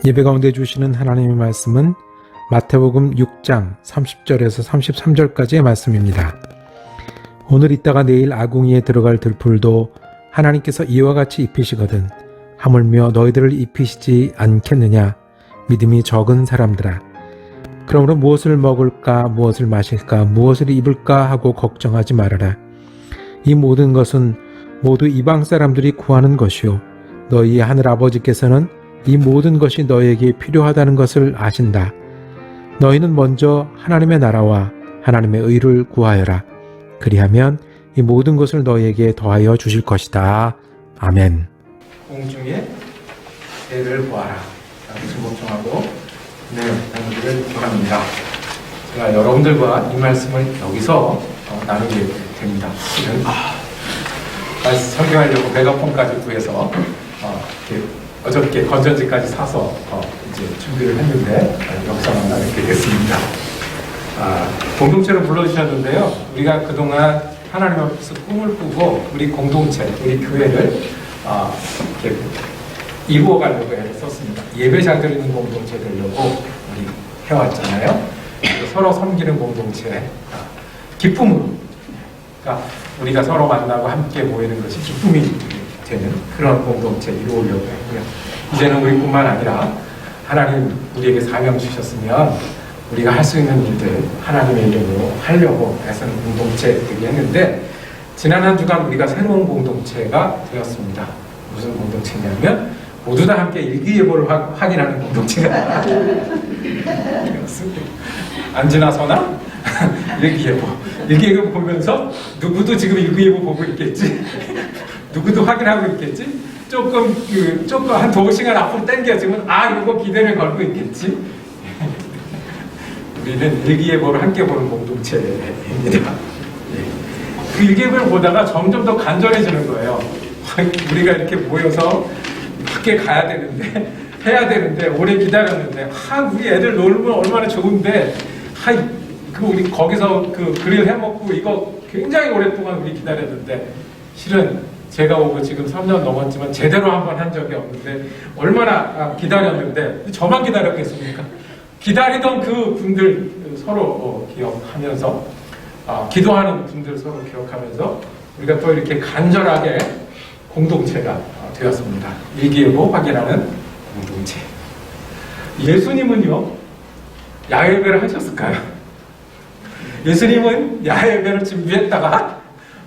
예배 가운데 주시는 하나님의 말씀은 마태복음 6장 30절에서 33절까지의 말씀입니다. 오늘 있다가 내일 아궁이에 들어갈 들풀도 하나님께서 이와 같이 입히시거든 하물며 너희들을 입히시지 않겠느냐. 믿음이 적은 사람들아. 그러므로 무엇을 먹을까 무엇을 마실까 무엇을 입을까 하고 걱정하지 말아라. 이 모든 것은 모두 이방 사람들이 구하는 것이요 너희 하늘 아버지께서는 이 모든 것이 너희에게 필요하다는 것을 아신다. 너희는 먼저 하나님의 나라와 하나님의 의를 구하여라. 그리하면 이 모든 것을 너희에게 더하여 주실 것이다. 아멘. 공중에 대를 보아라. 라고 제목정하고 강의를 합니다. 제가 여러분들과 이 말씀을 여기서 나누게 됩니다. 실은 설교하려고 메가폰까지 구해서 어저께 건전지까지 사서 이제 준비를 했는데 여기서만 나누게 됐습니다. 공동체로 불러주셨는데요. 우리가 그동안 하나님 앞에서 꿈을 꾸고 우리 공동체, 우리 교회를 이렇게 이루어가려고 했었습니다. 예배 잘 드리는 공동체 되려고 우리 해왔잖아요. 서로 섬기는 공동체, 기쁨으로. 그러니까 우리가 서로 만나고 함께 모이는 것이 기쁨이 되는 그런 공동체 이루어려고 했고요. 이제는 우리뿐만 아니라 하나님 우리에게 사명 주셨으면 우리가 할 수 있는 일들 하나님의 이름으로 하려고 애쓰는 공동체들이 했는데 지난 한 주간 우리가 새로운 공동체가 되었습니다. 무슨 공동체냐면 모두 다 함께 일기예보를 확인하는 공동체가 되었습니다. 안 지나서나 일기예보 보면서 누구도 지금 일기예보 보고 있겠지. 누구도 확인하고 있겠지. 조금 한 2시간 앞으로 당겨지면 이거 기대를 걸고 있겠지. 우리는 일기예보를 함께 보는 공동체입니다. 그 일기예보를 보다가 점점 더 간절해지는 거예요. 우리가 이렇게 모여서 밖에 가야 되는데 해야 되는데 오래 기다렸는데 우리 애들 놀면 얼마나 좋은데 우리 거기서 그릴 해먹고 이거 굉장히 오랫동안 우리 기다렸는데 실은 제가 오고 지금 3년 넘었지만 제대로 한 번 한 적이 없는데 얼마나 기다렸는데 저만 기다렸겠습니까? 기다리던 그 분들 서로 기억하면서 기도하는 분들 서로 기억하면서 우리가 또 이렇게 간절하게 공동체가 되었습니다. 일기예보 확인하는 공동체. 예수님은요 야외예배를 하셨을까요? 예수님은 야외예배를 준비했다가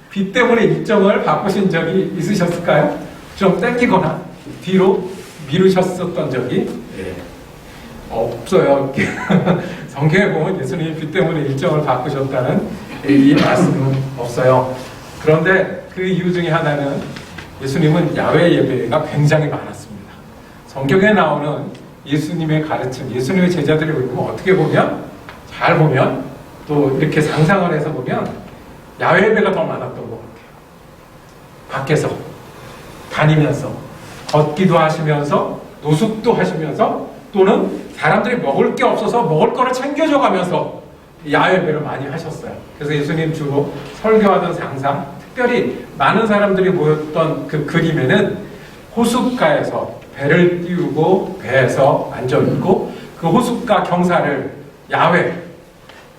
비 때문에 일정을 바꾸신 적이 있으셨을까요? 좀 땡기거나 뒤로 미루셨었던 적이 없어요. 성경에 보면 예수님이 비 때문에 일정을 바꾸셨다는 이 말씀은 없어요. 그런데 그 이유 중에 하나는 예수님은 야외 예배가 굉장히 많았습니다. 성경에 나오는 예수님의 가르침, 예수님의 제자들이 보면 어떻게 보면 잘 보면 또 이렇게 상상을 해서 보면 야외 예배가 더 많았던 것 같아요. 밖에서 다니면서 걷기도 하시면서 노숙도 하시면서 또는 사람들이 먹을 게 없어서 먹을 거를 챙겨줘 가면서 야외 예배를 많이 하셨어요. 그래서 예수님 주로 설교하던 상상, 특별히 많은 사람들이 모였던 그 그림에는 호숫가에서 배를 띄우고 배에서 앉아있고 그 호숫가 경사를 야외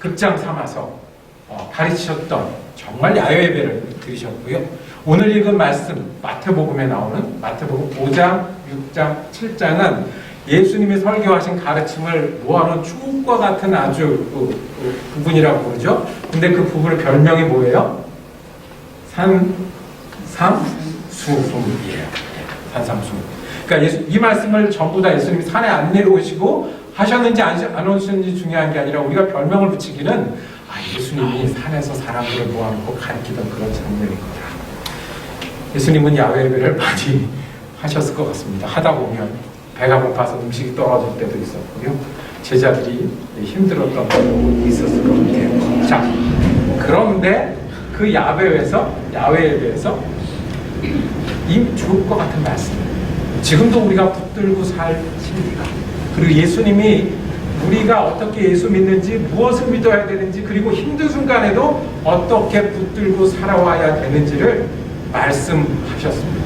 극장 삼아서 가르치셨던 정말 야외 예배를 드리셨고요. 오늘 읽은 말씀 마태복음에 나오는 마태복음 5장, 6장, 7장은 예수님이 설교하신 가르침을 모아놓은 추억과 같은 아주 부분이라고 부르죠. 근데 그 부분의 별명이 뭐예요? 산삼수훈이에요. 산삼수훈. 그러니까 이 말씀을 전부 다 예수님이 산에 안 내려오시고 하셨는지 안 하셨는지 중요한 게 아니라 우리가 별명을 붙이기는 예수님이 산에서 사람들을 모아놓고 가르치던 그런 장면인 거다. 예수님은 야외 예배를 많이 하셨을 것 같습니다. 하다 보면 배가 고파서 음식이 떨어질 때도 있었고요. 제자들이 힘들었던 때도 있었을 것 같아요. 자, 그런데 그 야외 예배에서 이미 죽을 것 같은 말씀. 지금도 우리가 붙들고 살 진리가. 그리고 예수님이 우리가 어떻게 예수 믿는지, 무엇을 믿어야 되는지, 그리고 힘든 순간에도 어떻게 붙들고 살아와야 되는지를 말씀하셨습니다.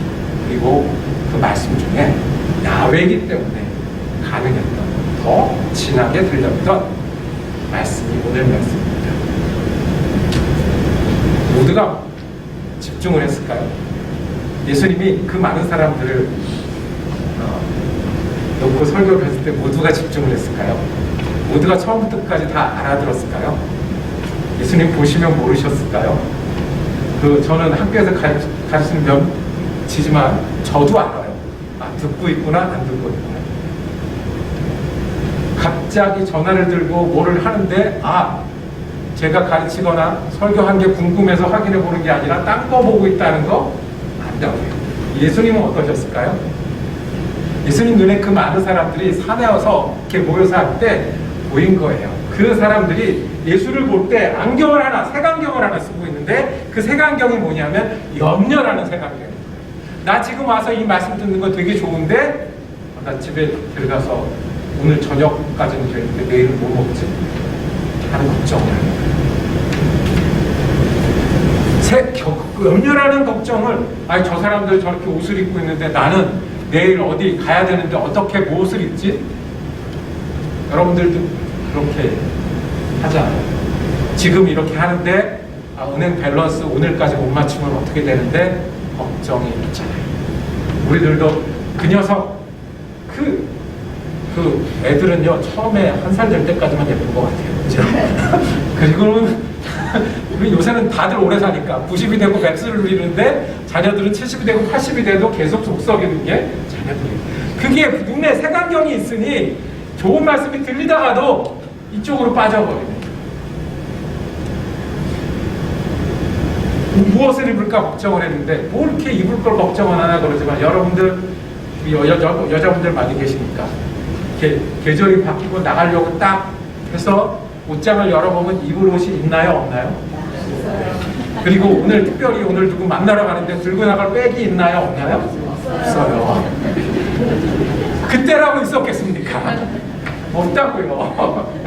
그리고 그 말씀 중에 야외이기 때문에 가능했던, 더 진하게 들렸던 말씀이 오늘 말씀입니다. 모두가 집중을 했을까요? 예수님이 그 많은 사람들을 놓고 설교를 했을 때 모두가 집중을 했을까요? 모두가 처음부터 끝까지 다 알아들었을까요? 예수님 보시면 모르셨을까요? 저는 학교에서 가르치는 명치지만 저도 알아요. 아, 듣고 있구나, 안 듣고 있구나. 갑자기 전화를 들고 뭐를 하는데, 제가 가르치거나 설교한 게 궁금해서 확인해 보는 게 아니라 딴 거 보고 있다는 거 안다고요. 예수님은 어떠셨을까요? 예수님 눈에 그 많은 사람들이 사내어서 이렇게 모여서 할 때 보인 거예요. 그 사람들이 예수를 볼 때 안경을 하나, 색안경을 하나 쓰고 있는데 그 색안경이 뭐냐면 염려라는 색안경이에요. 나 지금 와서 이 말씀 듣는 거 되게 좋은데 나 집에 들어가서 오늘 저녁까지는 되는데 내일 뭐 먹지? 하는 걱정을 합니다. 염려라는 걱정을, 저 사람들 저렇게 옷을 입고 있는데 나는 내일 어디 가야 되는데 어떻게 무엇을 입지? 여러분들도 그렇게 하잖아요. 지금 이렇게 하는데 은행 밸런스 오늘까지 못 맞추면 어떻게 되는데 걱정이 있잖아요. 우리들도 그 녀석 그 애들은요 처음에 1살 될 때까지만 예쁜 것 같아요. 그죠? 그리고는 우리 요새는 다들 오래 사니까 90이 되고 100세를 누리는데 자녀들은 70이 되고 80이 돼도 계속 속썩이는 게 자녀들이에요. 그게 눈에 색안경이 있으니 좋은 말씀이 들리다가도 이쪽으로 빠져버리네. 무엇을 입을까 걱정을 했는데 뭐 이렇게 입을 걸 걱정은 하나 그러지만 여러분들 여자분들 많이 계시니까 이렇게 계절이 바뀌고 나가려고 딱 해서 옷장을 열어보면 입을 옷이 있나요 없나요? 그리고 오늘 특별히 오늘 누구 만나러 가는데 들고 나갈 백이 있나요 없나요? 없어요. 그때라고 있었겠습니까? 없다고요.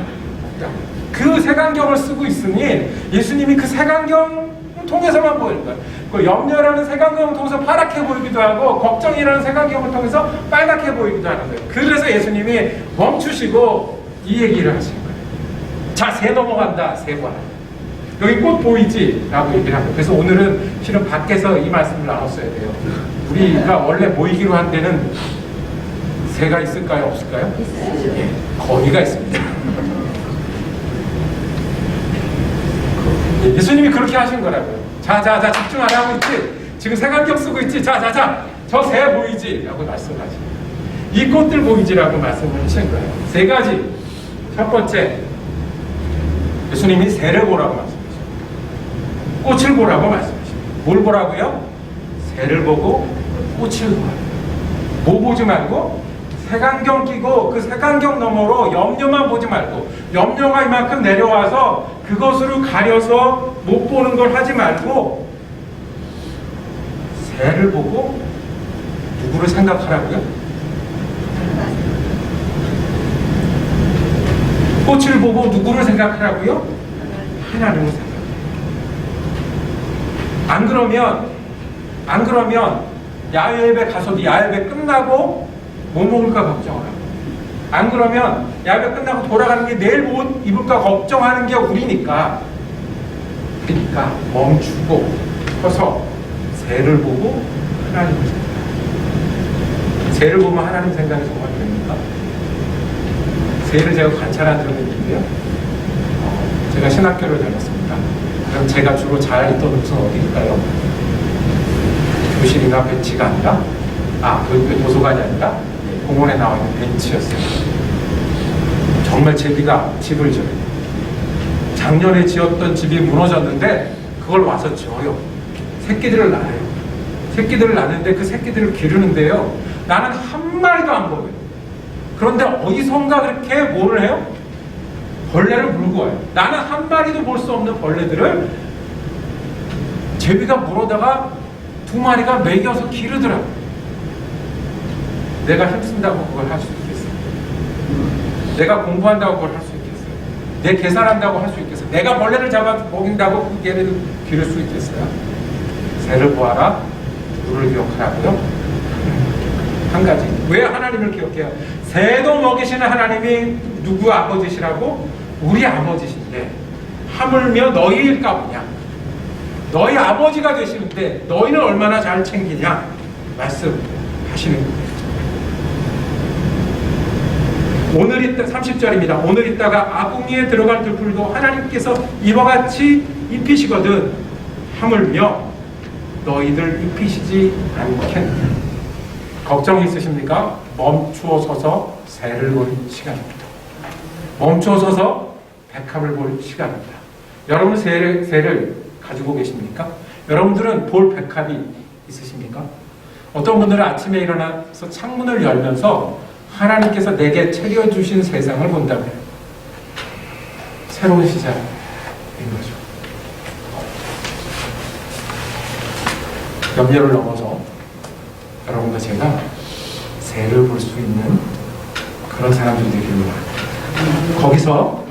그 색안경을 쓰고 있으니 예수님이 그 색안경 통해서만 보이는 거예요. 그 염려라는 색안경을 통해서 파랗게 보이기도 하고 걱정이라는 색안경을 통해서 빨갛게 보이기도 하는 거예요. 그래서 예수님이 멈추시고 이 얘기를 하신 거예요. 자, 새 넘어간다. 새 봐. 여기 꽃 보이지? 라고 얘기를 합니다. 그래서 오늘은 실은 밖에서 이 말씀을 나눴어야 돼요. 우리가 원래 모이기로 한 데는 새가 있을까요? 없을까요? 예, 거기가 있습니다. 예수님이 그렇게 하신 거라고요. 자, 집중 안 하고 있지? 지금 색안경 쓰고 있지? 자, 저 새 보이지? 라고 말씀하시고 이 꽃들 보이지라고 말씀을 하신 거예요. 세 가지. 첫 번째, 예수님이 새를 보라고 말씀하시고 꽃을 보라고 말씀하시고 뭘 보라고요? 새를 보고 꽃을 보라고. 뭐 보지 말고? 색안경 끼고 그 색안경 너머로 염려만 보지 말고 염려가 이만큼 내려와서 그것으로 가려서 못 보는 걸 하지 말고 새를 보고 누구를 생각하라고요? 꽃을 보고 누구를 생각하라고요? 하나님을 생각해요. 안 그러면 야외 예배 가서도 야외 예배 끝나고 뭐 먹을까 걱정을 하고 안 그러면 야외 끝나고 돌아가는 게 내일 뭐 입을까 걱정하는 게 우리니까 그러니까 멈추고 서서 새를 보고 하나님을 생각해요. 새를 보면 하나님 생각이 정말 됩니까? 새를 제가 관찰한 적이 있는데요. 제가 신학교를 다녔습니다. 그럼 제가 주로 잘 있던 곳은 어디일까요? 교실이나 벤치가 아니라 그 도서관이 아니라 공원에 나와 있는 벤치였어요. 정말 제비가 집을 지어요. 작년에 지었던 집이 무너졌는데 그걸 와서 지어요. 새끼들을 낳아요. 새끼들을 낳는데 그 새끼들을 기르는데요. 나는 한 마리도 안 보여요. 그런데 어디선가 그렇게 뭐를 해요? 벌레를 물고 와요. 나는 한 마리도 볼 수 없는 벌레들을 제비가 물어다가 2마리가 먹여서 기르더라고요. 내가 힘쓴다고 그걸 할 수 있겠어요? 내가 공부한다고 그걸 할 수 있겠어요? 내 계산한다고 할 수 있겠어요? 내가 벌레를 잡아 먹인다고 그 개를 기를 수 있겠어요? 새를 보아라. 누구를 기억하라고요? 한 가지. 왜 하나님을 기억해요? 새도 먹이시는 하나님이 누구 아버지시라고? 우리 아버지신데 하물며 너희일까 보냐? 너희 아버지가 되시는데 너희는 얼마나 잘 챙기냐? 말씀하시는 거예요. 오늘 이따 30절입니다. 오늘 있다가 아궁이에 들어갈 들풀도 하나님께서 이와 같이 입히시거든 하물며 너희들 입히시지 않겠느냐. 걱정이 있으십니까? 멈추어 서서 새를 볼 시간입니다. 멈추어 서서 백합을 볼 시간입니다. 여러분 새를 가지고 계십니까? 여러분들은 볼 백합이 있으십니까? 어떤 분들은 아침에 일어나서 창문을 열면서 하나님께서 내게 차려주신 세상을 본다고 해요. 새로운 시작인 거죠. 염려를 넘어서 여러분과 제가 새를 볼 수 있는 그런 사람들이 되기를 바랍니다. 거기서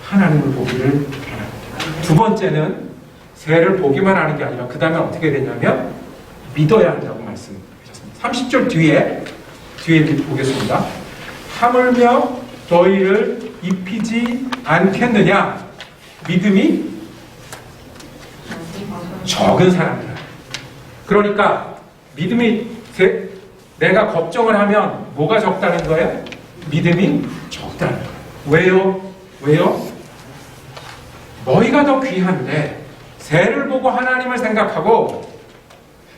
하나님을 보기를 바랍니다. 두 번째는 새를 보기만 하는 게 아니라 그 다음에 어떻게 되냐면 믿어야 한다고 말씀하셨습니다. 30절 뒤에 보겠습니다. 하물며 너희를 입히지 않겠느냐. 믿음이 적은 사람이다. 그러니까 믿음이 내가 걱정을 하면 뭐가 적다는 거예요? 믿음이 적다는 거예요. 왜요? 너희가 더 귀한데 새를 보고 하나님을 생각하고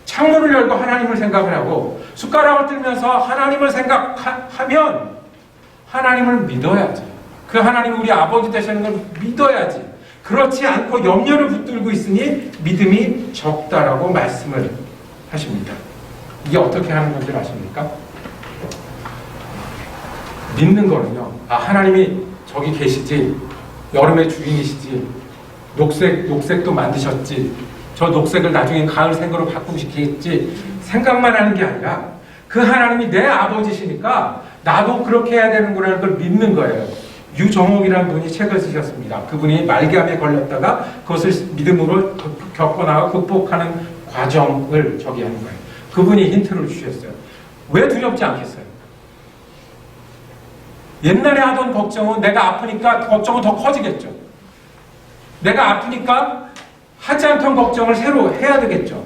창문을 열고 하나님을 생각을 하고 숟가락을 들면서 하나님을 생각하면 하나님을 믿어야지. 그 하나님 우리 아버지 되시는 걸 믿어야지. 그렇지 않고 염려를 붙들고 있으니 믿음이 적다라고 말씀을 하십니다. 이게 어떻게 하는 건지 아십니까? 믿는 거는요. 하나님이 저기 계시지. 여름의 주인이시지. 녹색도 만드셨지. 저 녹색을 나중에 가을 색으로 바꾸시겠지. 생각만 하는 게 아니라 그 하나님이 내 아버지시니까 나도 그렇게 해야 되는구나라는 걸 믿는 거예요. 유정옥이라는 분이 책을 쓰셨습니다. 그분이 말기암에 걸렸다가 그것을 믿음으로 겪어나가 극복하는 과정을 저기 하는 거예요. 그분이 힌트를 주셨어요. 왜 두렵지 않겠어요? 옛날에 하던 걱정은 내가 아프니까 걱정은 더 커지겠죠. 내가 아프니까 하지 않던 걱정을 새로 해야 되겠죠.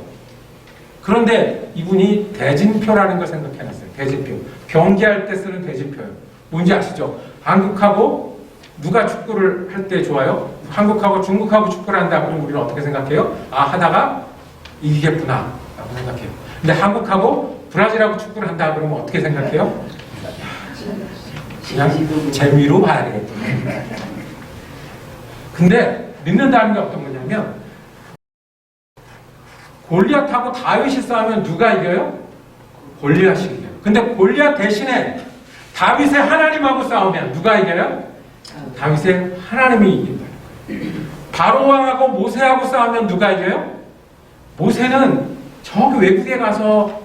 그런데 이분이 대진표라는 걸 생각해놨어요. 대진표. 경기할 때 쓰는 대진표예요. 뭔지 아시죠? 한국하고 누가 축구를 할 때 좋아요? 한국하고 중국하고 축구를 한다 그러면 우리는 어떻게 생각해요? 하다가 이기겠구나 라고 생각해요. 근데 한국하고 브라질하고 축구를 한다 그러면 어떻게 생각해요? 그냥 재미로 봐야 되겠구나. 근데 믿는다는 게 어떤 거냐면 골리앗하고 다윗이 싸우면 누가 이겨요? 골리앗이 이겨요. 근데 골리앗 대신에 다윗의 하나님하고 싸우면 누가 이겨요? 다윗의 하나님이 이긴다. 바로왕하고 모세하고 싸우면 누가 이겨요? 모세는 저기 외국에 가서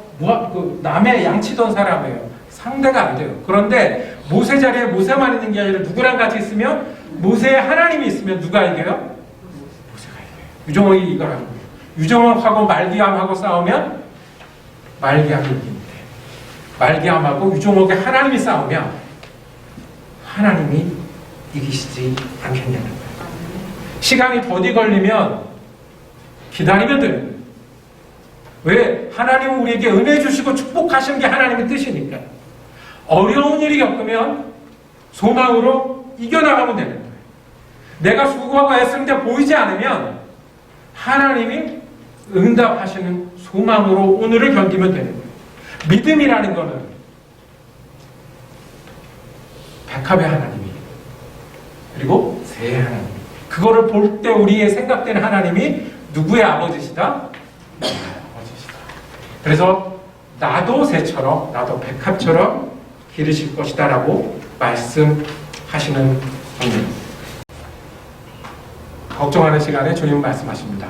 남의 양치던 사람이에요. 상대가 안 돼요. 그런데 모세 자리에 모세만 있는 게 아니라 누구랑 같이 있으면 모세의 하나님이 있으면 누가 이겨요? 모세가 이겨요. 유정옥이 이걸 하는 거예요. 유정옥하고 말기암하고 싸우면 말기암이 이기는데 말기암하고 유정옥의 하나님이 싸우면 하나님이 이기시지 않겠냐는 거예요. 시간이 더디 걸리면 기다리면 되는 거예요. 왜? 하나님은 우리에게 은혜 주시고 축복하시는 게 하나님의 뜻이니까. 어려운 일이 겪으면 소망으로 이겨나가면 되는 거예요. 내가 수고하고 애쓰는데 보이지 않으면 하나님이 응답하시는 소망으로 오늘을 견디면 되는 거예요. 믿음이라는 거는 백합의 하나님이 그리고 새의 하나님 그거를 볼 때 우리의 생각되는 하나님이 누구의 아버지시다? 아버지시다. 그래서 나도 새처럼 나도 백합처럼 기르실 것이다 라고 말씀하시는 겁니다. 걱정하는 시간에 주님은 말씀하십니다.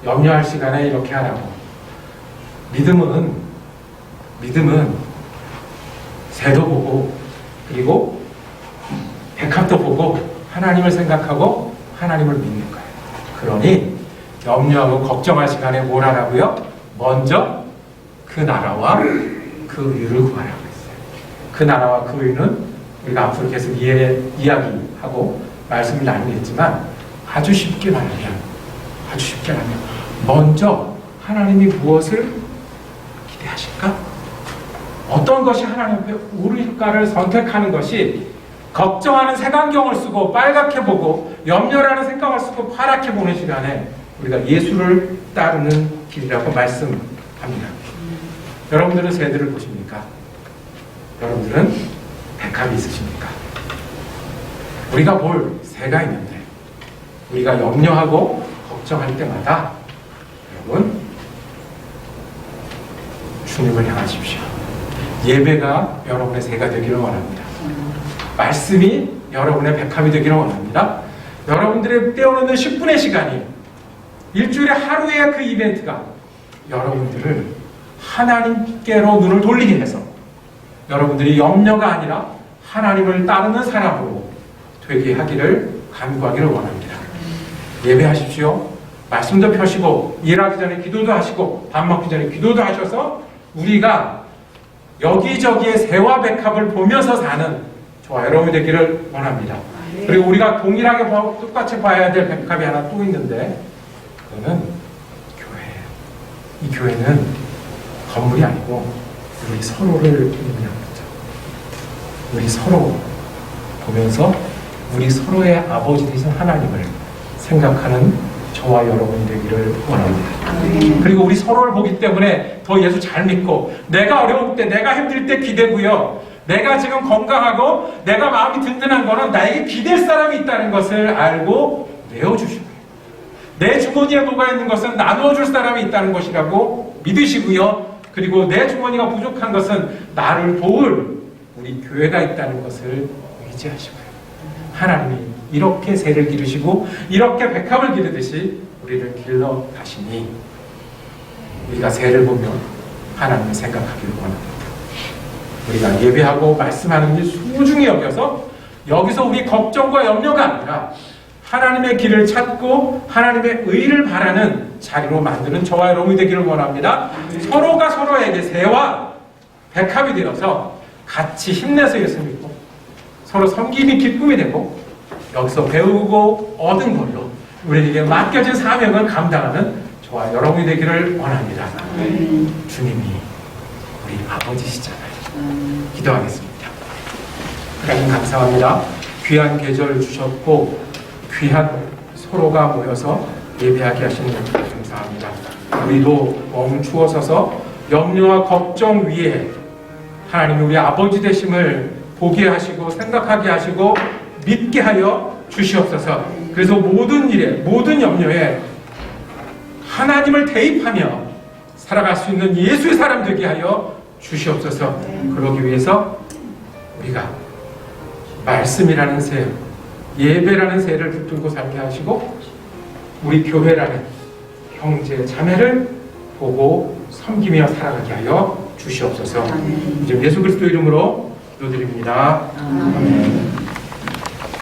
염려할 시간에 이렇게 하라고. 믿음은 새도 보고 그리고 백합도 보고 하나님을 생각하고 하나님을 믿는 거예요. 그러니 염려하고 걱정할 시간에 뭘 하라고요? 먼저 그 나라와 그 의를 구하라고 했어요. 그 나라와 그 의는 우리가 앞으로 계속 이야기하고 말씀을 나누겠지만 아주 쉽게 말하면 먼저 하나님이 무엇을 기대하실까? 어떤 것이 하나님 앞에 오를까를 선택하는 것이 걱정하는 색안경을 쓰고 빨갛게 보고 염려라는 생각을 쓰고 파랗게 보는 시간에 우리가 예수를 따르는 길이라고 말씀합니다. 여러분들은 새들을 보십니까? 여러분들은 백합이 있으십니까? 우리가 볼 새가 있는데 우리가 염려하고 걱정할 때마다 여러분 주님을 향하십시오. 예배가 여러분의 새가 되기를 원합니다. 말씀이 여러분의 백합이 되기를 원합니다. 여러분들의 떼어놓는 10분의 시간이 일주일에 하루의 그 이벤트가 여러분들을 하나님께로 눈을 돌리게 해서 여러분들이 염려가 아니라 하나님을 따르는 사람으로 되게 하기를 간구하기를 원합니다. 예배하십시오. 말씀도 펴시고 일하기 전에 기도도 하시고 밥 먹기 전에 기도도 하셔서 우리가 여기저기에 새와 백합을 보면서 사는 저와 여러분이 되기를 원합니다. 그리고 우리가 동일하게 똑같이 봐야 될 백합이 하나 또 있는데 그거는 교회예요. 이 교회는 건물이 아니고 우리 서로를 의미하는 거죠. 우리 서로 보면서 우리 서로의 아버지 되신 하나님을 생각하는 저와 여러분이 되기를 원합니다. 그리고 우리 서로를 보기 때문에 더 예수 잘 믿고 내가 어려울 때 내가 힘들 때 기대고요. 내가 지금 건강하고 내가 마음이 든든한 거는 나에게 기댈 사람이 있다는 것을 알고 내어주시고요. 내 주머니에 뭐가 있는 것은 나누어 줄 사람이 있다는 것이라고 믿으시고요. 그리고 내 주머니가 부족한 것은 나를 도울 우리 교회가 있다는 것을 의지하시고요. 하나님이 이렇게 새를 기르시고 이렇게 백합을 기르듯이 우리를 길러 가시니 우리가 새를 보며 하나님을 생각하기를 원합니다. 우리가 예배하고 말씀하는 일 소중히 여겨서 여기서 우리 걱정과 염려가 아니라 하나님의 길을 찾고 하나님의 의를 바라는 자리로 만드는 저와 여러분이 되기를 원합니다. 서로가 서로에게 새와 백합이 되어서 같이 힘내서 예수 믿고 서로 섬김이 기쁨이 되고 여기서 배우고 얻은 걸로 우리에게 맡겨진 사명을 감당하는 저와 여러분이 되기를 원합니다. 주님이 우리 아버지시잖아요. 기도하겠습니다. 하나님 감사합니다. 귀한 계절 주셨고 귀한 서로가 모여서 예배하게 하시는 것 감사합니다. 우리도 멈추어 서서 염려와 걱정 위에 하나님이 우리 아버지 되심을 보게 하시고 생각하게 하시고 믿게 하여 주시옵소서. 그래서 모든 일에 모든 염려에 하나님을 대입하며 살아갈 수 있는 예수의 사람 되게 하여 주시옵소서. 그러기 위해서 우리가 말씀이라는 새, 예배라는 새를 붙들고 살게 하시고 우리 교회라는 형제 자매를 보고 섬기며 살아가게 하여 주시옵소서. 이제 예수 그리스도 이름으로 기도드립니다. 아멘.